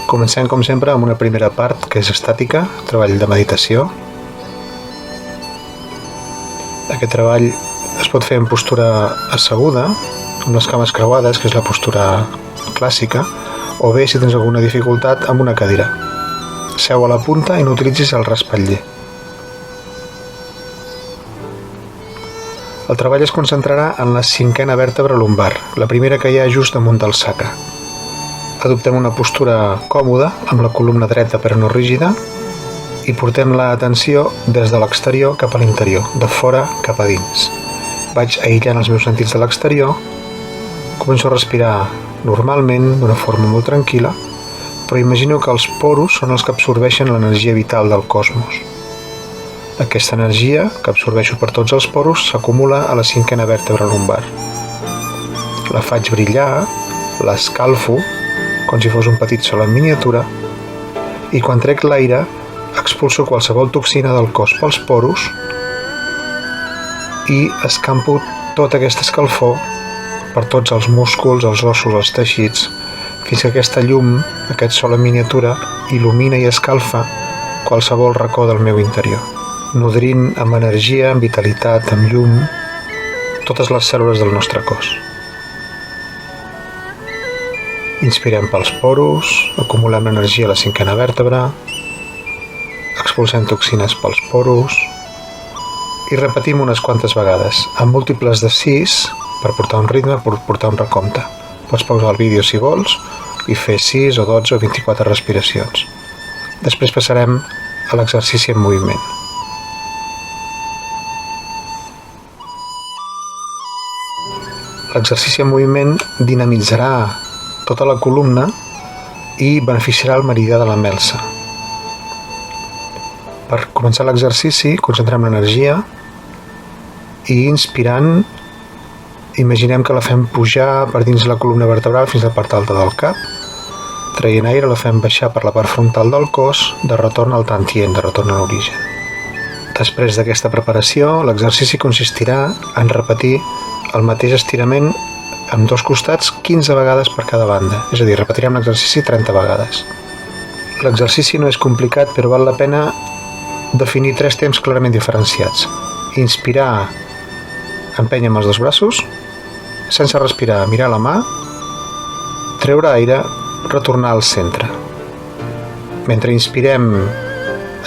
Comencem, com sempre, amb una primera part, que és estàtica, treball de meditació. Aquest treball es pot fer en postura asseguda, amb les cames creuades, que és la postura clàssica, o bé, si tens alguna dificultat, amb una cadira. Seu a la punta i no utilitzis el respatller. El treball es concentrarà en la cinquena vèrtebra lumbar, la primera que hi ha just damunt del sacre. Adoptem una postura còmoda, amb la columna dreta però no rígida, i portem l'atenció des de l'exterior cap a l'interior, de fora cap a dins. Vaig aïllant els meus sentits de l'exterior, començo a respirar normalment, d'una forma molt tranquil·la, però imagino que els poros són els que absorbeixen l'energia vital del cosmos. Aquesta energia, que absorbeixo per tots els poros, s'acumula a la cinquena vèrtebra lumbar. La faig brillar, l'escalfo, com si fos un petit sol en miniatura, i quan trec l'aire, expulso qualsevol toxina del cos pels poros i escampo tota aquesta escalfor per tots els músculs, els ossos, els teixits, fins que aquesta llum, aquest sol en miniatura, il·lumina i escalfa qualsevol racó del meu interior, nodrint amb energia, amb vitalitat, amb llum, totes les cèl·lules del nostre cos. Inspirem pels poros, acumulem energia a la cinquena vèrtebra, expulsem toxines pels poros i repetim unes quantes vegades, amb múltiples de 6 per portar un ritme, per portar un recompte. Pots pausar el vídeo si vols i fer 6 o 12 o 24 respiracions. Després passarem a l'exercici en moviment. L'exercici en moviment dinamitzarà tota la columna i beneficiarà el meridià de la melsa. Per començar l'exercici, concentrem l'energia i inspirant, imaginem que la fem pujar per dins la columna vertebral fins a la part alta del cap. Traient aire, la fem baixar per la part frontal del cos, de retorn al tantien, de retorn a l'origen. Després d'aquesta preparació, l'exercici consistirà en repetir el mateix estirament amb dos costats 15 vegades per cada banda, és a dir, repetirem l'exercici 30 vegades. L'exercici no és complicat, però val la pena definir 3 temps clarament diferenciats. Inspirar, empènyer amb els dos braços, sense respirar, mirar la mà, treure aire, retornar al centre. Mentre inspirem,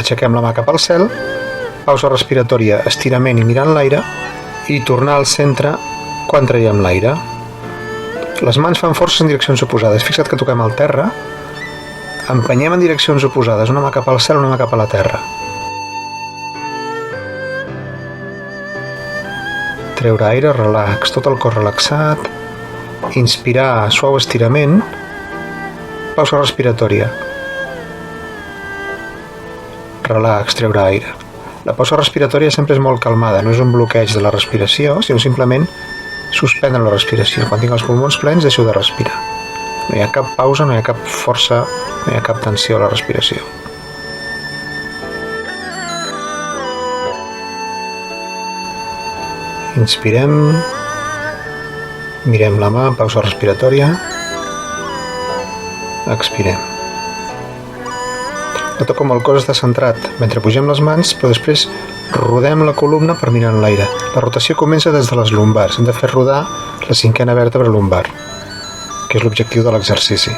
aixequem la mà cap al cel, pausa respiratòria, estirament i mirant l'aire, i tornar al centre quan traiem l'aire. Les mans fan forces en direccions oposades. Fixa't que toquem al terra, empenyem en direccions oposades, una mà cap al cel, una mà cap a la terra. Treure aire, relax, tot el cos relaxat, inspirar, suau estirament, pausa respiratòria. Relax, treure aire. La pausa respiratòria sempre és molt calmada, no és un bloqueig de la respiració, sinó simplement suspendre la respiració. Quan tinc els pulmons plens, deixo de respirar. No hi ha cap pausa, no hi ha cap força, no hi ha cap tensió a la respiració. Inspirem, mirem la mà, pausa respiratòria, expirem. Noto com el cos està centrat mentre pugem les mans, però després rodem la columna per mirar l'aire. La rotació comença des de les lumbars. Hem de fer rodar la cinquena vèrtebra lumbar, que és l'objectiu de l'exercici.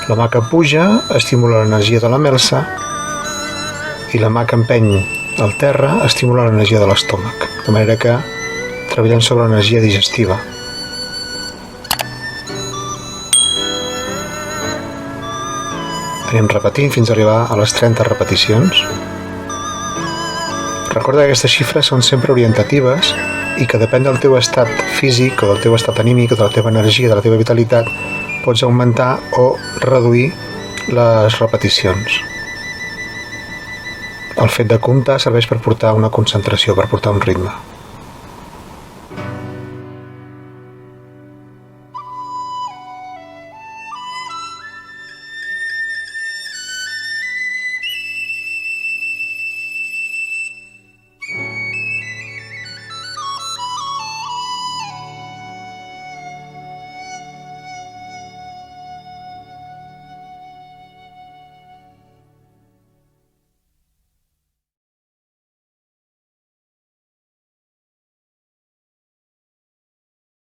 La mà que puja estimula l'energia de la melsa i la mà que empeny al terra estimula l'energia de l'estómac, de manera que treballem sobre l'energia digestiva. Anem repetint fins a arribar a les 30 repeticions. Recorda que aquestes xifres són sempre orientatives i que depèn del teu estat físic o del teu estat anímic o de la teva energia, de la teva vitalitat, pots augmentar o reduir les repeticions. El fet de comptar serveix per portar una concentració, per portar un ritme.